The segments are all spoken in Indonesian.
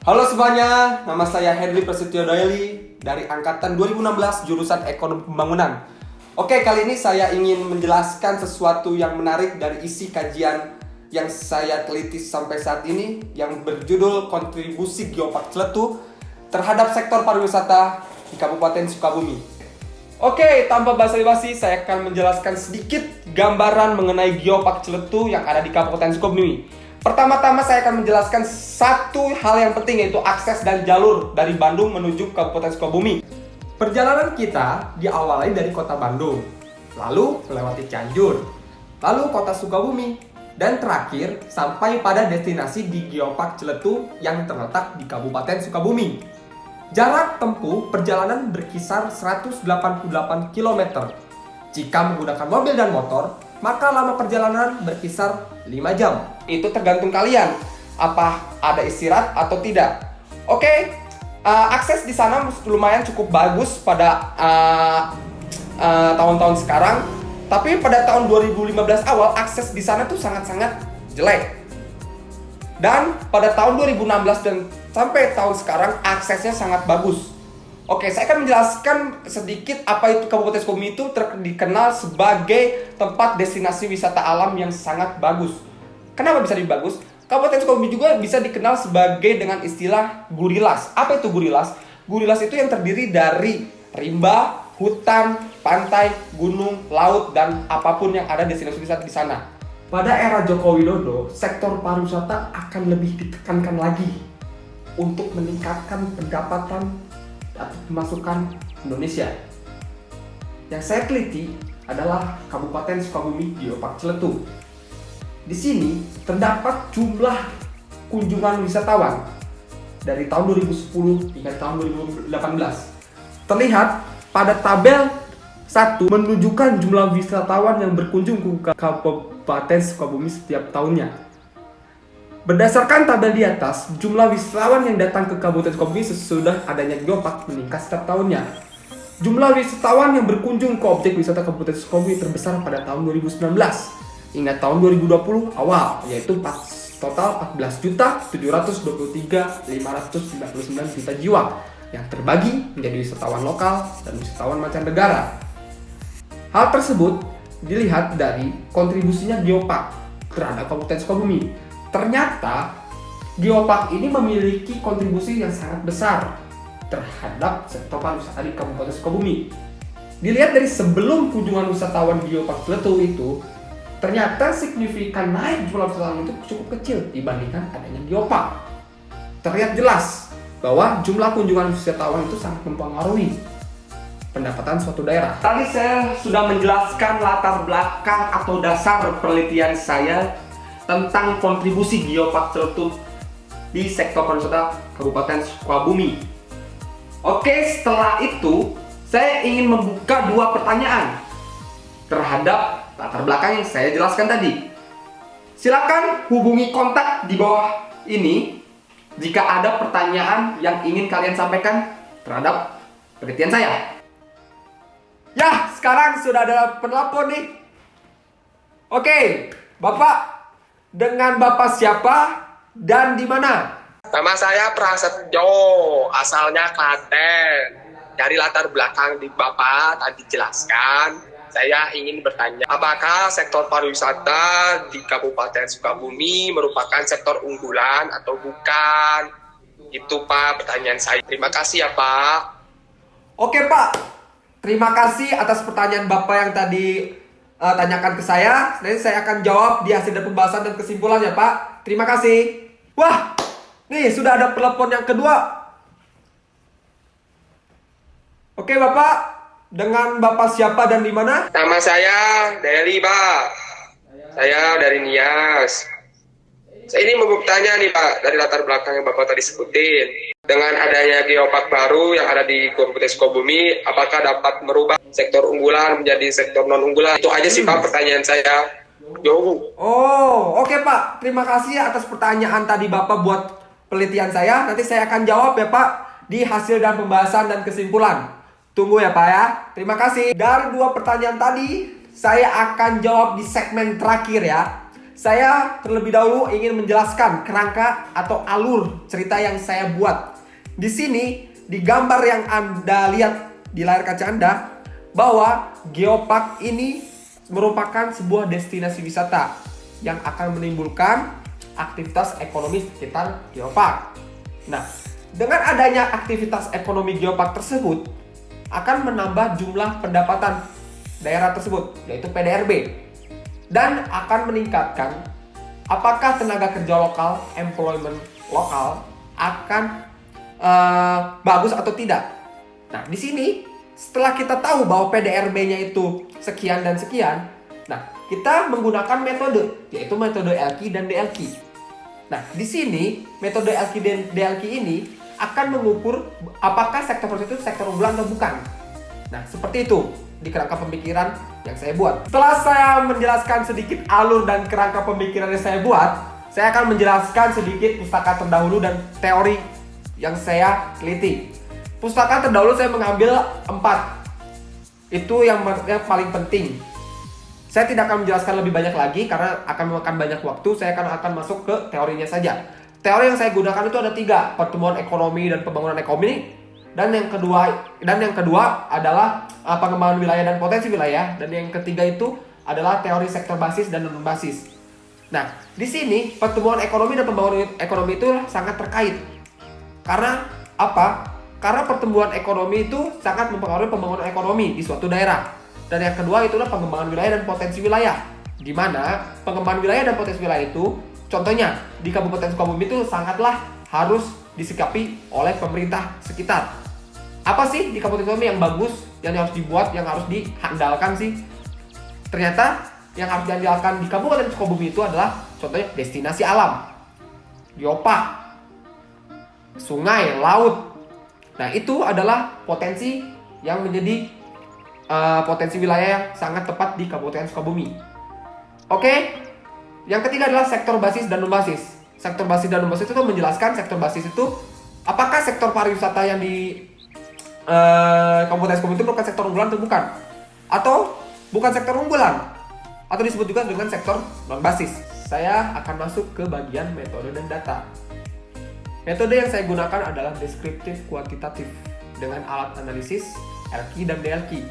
Halo semuanya, nama saya Henry Prasetyo Doyeli dari Angkatan 2016 jurusan Ekonomi Pembangunan. Oke, kali ini saya ingin menjelaskan sesuatu yang menarik dari isi kajian yang saya teliti sampai saat ini yang berjudul Kontribusi Geopark Ciletu terhadap sektor pariwisata di Kabupaten Sukabumi. Oke, tanpa basa-basi saya akan menjelaskan sedikit gambaran mengenai Geopark Ciletu yang ada di Kabupaten Sukabumi. Pertama-tama saya akan menjelaskan satu hal yang penting, yaitu akses dan jalur dari Bandung menuju Kabupaten Sukabumi. Perjalanan kita diawali dari kota Bandung, lalu melewati Cianjur, lalu kota Sukabumi, dan terakhir sampai pada destinasi di Geopark Ciletu yang terletak di Kabupaten Sukabumi. Jarak tempuh perjalanan berkisar 188 km. Jika menggunakan mobil dan motor, maka lama perjalanan berkisar 5 jam. Itu tergantung kalian, apa ada istirahat atau tidak. Oke, akses di sana lumayan cukup bagus pada tahun-tahun sekarang. Tapi pada tahun 2015 awal, akses di sana tuh sangat-sangat jelek. Dan pada tahun 2016 dan sampai tahun sekarang, aksesnya sangat bagus. Oke, saya akan menjelaskan sedikit apa itu Kabupaten Sukabumi itu dikenal sebagai tempat destinasi wisata alam yang sangat bagus. Kenapa bisa bagus? Kabupaten Sukabumi juga bisa dikenal sebagai dengan istilah gurilas. Apa itu gurilas? Gurilas itu yang terdiri dari rimba, hutan, pantai, gunung, laut, dan apapun yang ada destinasi wisata di sana. Pada era Joko Widodo, sektor pariwisata akan lebih ditekankan lagi untuk meningkatkan pendapatan atau pemasukan Indonesia. Yang saya teliti adalah Kabupaten Sukabumi Geopark Ciletu. Di sini terdapat jumlah kunjungan wisatawan dari tahun 2010 hingga tahun 2018. Terlihat pada tabel 1 menunjukkan jumlah wisatawan yang berkunjung ke Kabupaten Sukabumi setiap tahunnya. Berdasarkan tabel di atas, jumlah wisatawan yang datang ke Kabupaten Sukabumi sesudah adanya Geopark meningkat setiap tahunnya. Jumlah wisatawan yang berkunjung ke objek wisata Kabupaten Sukabumi terbesar pada tahun 2019 hingga tahun 2020 awal, yaitu total 14.723.599 juta jiwa yang terbagi menjadi wisatawan lokal dan wisatawan mancanegara. Hal tersebut dilihat dari kontribusinya Geopark terhadap Kabupaten Sukabumi. Ternyata Geopark ini memiliki kontribusi yang sangat besar terhadap sektor pariwisata di Kabupaten Sukabumi. Dilihat dari sebelum kunjungan wisatawan Geopark Ciletu itu, ternyata signifikan naik jumlah wisatawan itu cukup kecil dibandingkan adanya Geopark. Terlihat jelas bahwa jumlah kunjungan wisatawan itu sangat mempengaruhi pendapatan suatu daerah. Tadi saya sudah menjelaskan latar belakang atau dasar penelitian saya tentang kontribusi Geopark Ciletu di sektor pariwisata Kabupaten Sukabumi. Oke, setelah itu saya ingin membuka dua pertanyaan terhadap latar belakang yang saya jelaskan tadi. Silakan hubungi kontak di bawah ini jika ada pertanyaan yang ingin kalian sampaikan terhadap penelitian saya. Ya, sekarang sudah ada penelpon nih. Oke, Bapak, dengan Bapak siapa dan di mana? Nama saya Prasetyo, asalnya Klaten. Dari latar belakang di Bapak tadi jelaskan, saya ingin bertanya, apakah sektor pariwisata di Kabupaten Sukabumi merupakan sektor unggulan atau bukan? Itu Pak pertanyaan saya. Terima kasih ya Pak. Oke Pak, terima kasih atas pertanyaan Bapak yang tadi tanyakan ke saya. Nanti saya akan jawab di hasil dari pembahasan dan kesimpulan ya Pak. Terima kasih. Wah, nih sudah ada telepon yang kedua. Oke Bapak, dengan Bapak siapa dan di mana? Nama saya Deli Pak. Saya dari Nias. Saya ini mau bertanya nih Pak, dari latar belakang yang Bapak tadi sebutin. Dengan adanya Geopark baru yang ada di Kabupaten Sukabumi, apakah dapat merubah sektor unggulan menjadi sektor non unggulan? Itu aja sih Pak pertanyaan saya. Oh, oke Pak. Terima kasih atas pertanyaan tadi Bapak buat penelitian saya. Nanti saya akan jawab ya Pak di hasil dan pembahasan dan kesimpulan. Tunggu ya Pak ya. Terima kasih. Dari dua pertanyaan tadi, saya akan jawab di segmen terakhir ya. saya terlebih dahulu ingin menjelaskan kerangka atau alur cerita yang saya buat. Di sini, di gambar yang Anda lihat di layar kaca Anda, bahwa Geopark ini merupakan sebuah destinasi wisata yang akan menimbulkan aktivitas ekonomi sekitar Geopark. Nah, dengan adanya aktivitas ekonomi Geopark tersebut, akan menambah jumlah pendapatan daerah tersebut, yaitu PDRB. Dan akan meningkatkan apakah tenaga kerja lokal, employment lokal akan bagus atau tidak. Nah, di sini setelah kita tahu bahwa PDRB-nya itu sekian dan sekian, nah kita menggunakan metode, yaitu metode LQ dan DLQ. Nah, di sini metode LQ dan DLQ ini akan mengukur apakah sektor itu sektor unggulan atau bukan. Nah, seperti itu di kerangka pemikiran yang saya buat. Setelah saya menjelaskan sedikit alur dan kerangka pemikiran yang saya buat, saya akan menjelaskan sedikit pustaka terdahulu dan teori yang saya teliti. Pustaka terdahulu saya mengambil 4. Itu yang paling penting. Saya tidak akan menjelaskan lebih banyak lagi karena akan memakan banyak waktu. Saya akan masuk ke teorinya saja. Teori yang saya gunakan itu ada 3, pertumbuhan ekonomi dan pembangunan ekonomi. Dan yang kedua adalah pengembangan wilayah dan potensi wilayah. Dan yang ketiga itu adalah teori sektor basis dan non basis. Nah, di sini pertumbuhan ekonomi dan pembangunan ekonomi itu sangat terkait. Karena apa? Karena pertumbuhan ekonomi itu sangat mempengaruhi pembangunan ekonomi di suatu daerah. Dan yang kedua itulah pengembangan wilayah dan potensi wilayah. Di mana pengembangan wilayah dan potensi wilayah itu, contohnya di Kabupaten Sukabumi itu sangatlah harus disikapi oleh pemerintah sekitar. Apa sih di Kabupaten Sukabumi yang bagus, yang harus dibuat, yang harus dihandalkan sih? Ternyata yang harus diandalkan di Kabupaten Sukabumi itu adalah contohnya destinasi alam, geopark, sungai, laut. Nah, itu adalah potensi yang menjadi potensi wilayah yang sangat tepat di Kabupaten Sukabumi. Oke, yang ketiga adalah sektor basis dan non basis. Sektor basis dan non basis itu menjelaskan sektor basis itu apakah sektor pariwisata yang di Kabupaten Sukabumi itu bukan sektor unggulan atau bukan, atau bukan sektor unggulan, atau disebut juga dengan sektor non basis. Saya akan masuk ke bagian metode dan data. Metode yang saya gunakan adalah deskriptif kuantitatif dengan alat analisis LQ dan DLQ.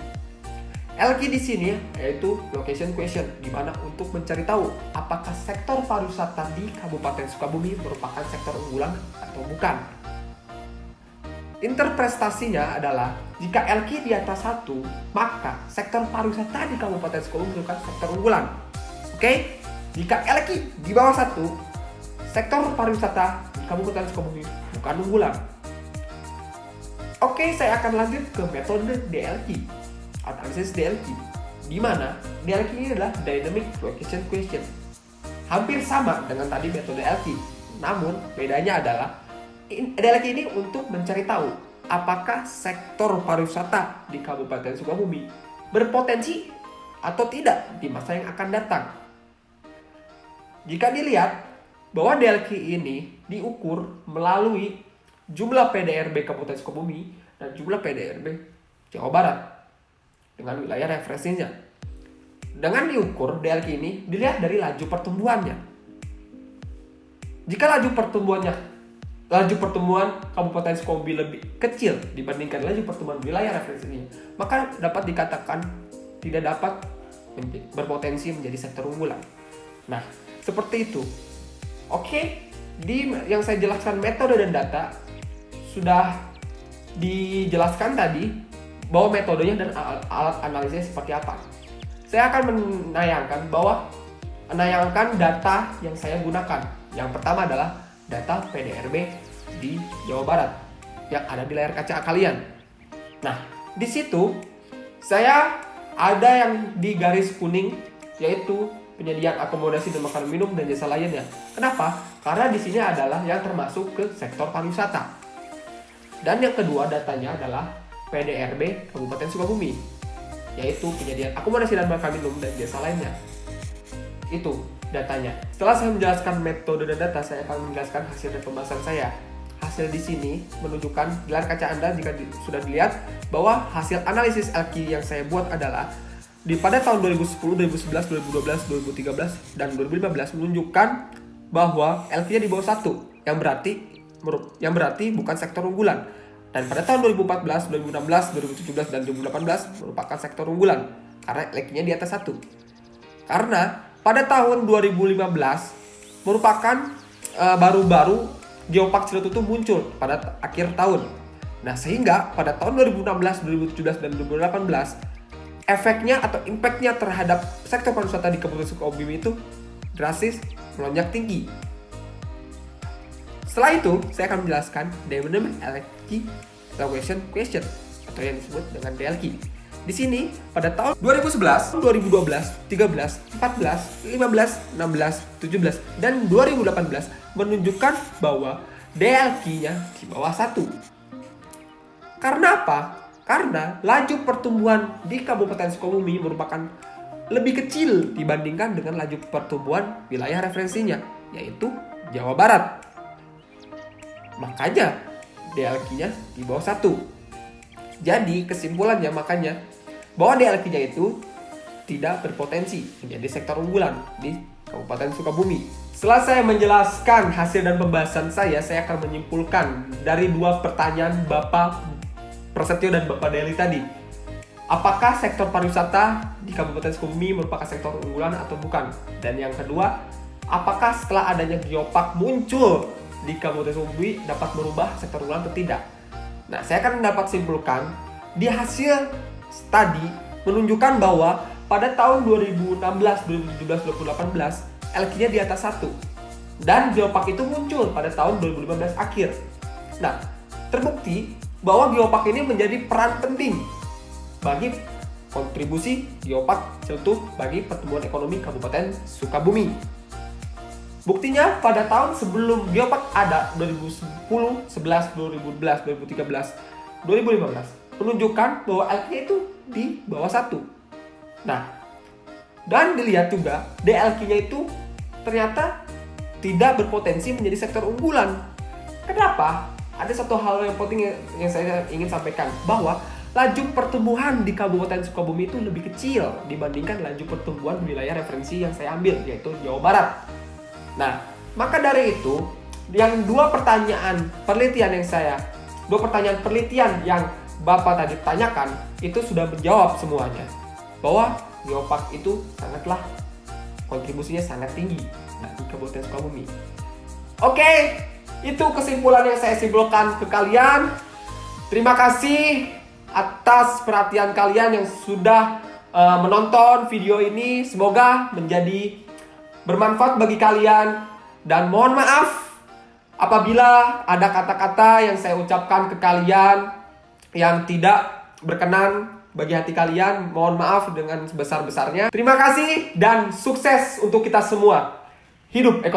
LQ di sini yaitu location question, di mana untuk mencari tahu apakah sektor pariwisata di Kabupaten Sukabumi merupakan sektor unggulan atau bukan. Interpretasinya adalah jika LQ di atas 1, maka sektor pariwisata di Kabupaten Sukabumi merupakan sektor unggulan. Oke? Jika LQ di bawah 1, sektor pariwisata di Kabupaten Sukabumi bukan unggulan. Oke, saya akan lanjut ke metode DLQ, analisis DLQ, di mana DLQ ini adalah Dynamic Location Question. Hampir sama dengan tadi metode LQ, namun bedanya adalah DLQ ini untuk mencari tahu apakah sektor pariwisata di Kabupaten Sukabumi berpotensi atau tidak di masa yang akan datang. Jika dilihat bahwa DLQ ini diukur melalui jumlah PDRB Kabupaten Sukabumi dan jumlah PDRB Jawa Barat dengan wilayah referensinya. Dengan diukur DLQ ini dilihat dari laju pertumbuhannya. Jika laju pertumbuhan Kabupaten Sukabumi lebih kecil dibandingkan laju pertumbuhan wilayah referensinya, maka dapat dikatakan tidak dapat berpotensi menjadi sektor unggulan. Nah, seperti itu. Oke, yang saya jelaskan metode dan data sudah dijelaskan tadi bahwa metodenya dan alat analisisnya seperti apa. Saya akan menayangkan data yang saya gunakan. Yang pertama adalah data PDRB di Jawa Barat yang ada di layar kaca kalian. Nah, di situ saya ada yang di garis kuning, yaitu penyediaan akomodasi dan makanan minum dan jasa lainnya. Kenapa? Karena di sini adalah yang termasuk ke sektor pariwisata. Dan yang kedua datanya adalah PDRB Kabupaten Sukabumi, yaitu penyediaan akomodasi dan makanan minum dan jasa lainnya. Itu datanya. Setelah saya menjelaskan metode dan data, saya akan menjelaskan hasil dari pembahasan saya. Hasil di sini menunjukkan di layar kaca Anda jika sudah dilihat bahwa hasil analisis LQ yang saya buat adalah pada tahun 2010, 2011, 2012, 2013, dan 2015 menunjukkan bahwa LQ-nya di bawah 1, yang berarti bukan sektor unggulan. Dan pada tahun 2014, 2016, 2017, dan 2018 merupakan sektor unggulan karena LQ-nya di atas 1. Karena pada tahun 2015 merupakan baru-baru Geopark Ciletutu itu muncul pada akhir tahun. Nah, sehingga pada tahun 2016, 2017, dan 2018 efeknya atau impactnya terhadap sektor pariwisata di Kabupaten Sukabumi itu drastis melonjak tinggi. Setelah itu, saya akan menjelaskan Dynamic LQ Evaluation Question atau yang disebut dengan DLQ. Di sini, pada tahun 2011, 2012, 13, 14, 15, 16, 17, dan 2018 menunjukkan bahwa DLQ-nya di bawah 1. Karena apa? Karena laju pertumbuhan di Kabupaten Sukabumi merupakan lebih kecil dibandingkan dengan laju pertumbuhan wilayah referensinya, yaitu Jawa Barat. Makanya DLQ-nya di bawah 1. Jadi kesimpulannya makanya bahwa DLQ-nya itu tidak berpotensi menjadi sektor unggulan di Kabupaten Sukabumi. Setelah saya menjelaskan hasil dan pembahasan saya akan menyimpulkan dari 2 pertanyaan Bapak Prasetyo dan Bapak Deli tadi. Apakah sektor pariwisata di Kabupaten Sukabumi merupakan sektor unggulan atau bukan? Dan yang kedua, apakah setelah adanya Geopark muncul di Kabupaten Sukabumi dapat merubah sektor unggulan atau tidak? Nah, saya akan dapat simpulkan di hasil studi menunjukkan bahwa pada tahun 2016, 2017, 2018 LQ-nya di atas 1. Dan Geopark itu muncul pada tahun 2015 akhir. Nah, terbukti bahwa Geopark ini menjadi peran penting bagi kontribusi Geopark Ciletutu bagi pertumbuhan ekonomi Kabupaten Sukabumi. Buktinya pada tahun sebelum Geopark ada 2010, 11, 2012, 2013, 2015 menunjukkan bahwa LQ-nya itu di bawah 1. Nah, dan dilihat juga DLQ-nya itu ternyata tidak berpotensi menjadi sektor unggulan. Kenapa? Ada satu hal yang penting yang saya ingin sampaikan, bahwa laju pertumbuhan di Kabupaten Sukabumi itu lebih kecil dibandingkan laju pertumbuhan wilayah referensi yang saya ambil, yaitu Jawa Barat. Nah, maka dari itu, yang 2 pertanyaan penelitian yang Bapak tadi tanyakan itu sudah menjawab semuanya, bahwa Geopark itu sangatlah kontribusinya sangat tinggi di Kabupaten Sukabumi. Oke, itu kesimpulan yang saya simpulkan ke kalian. Terima kasih atas perhatian kalian yang sudah menonton video ini. Semoga menjadi bermanfaat bagi kalian. Dan mohon maaf apabila ada kata-kata yang saya ucapkan ke kalian yang tidak berkenan bagi hati kalian. Mohon maaf dengan sebesar-besarnya. Terima kasih dan sukses untuk kita semua. Hidup ekonomi.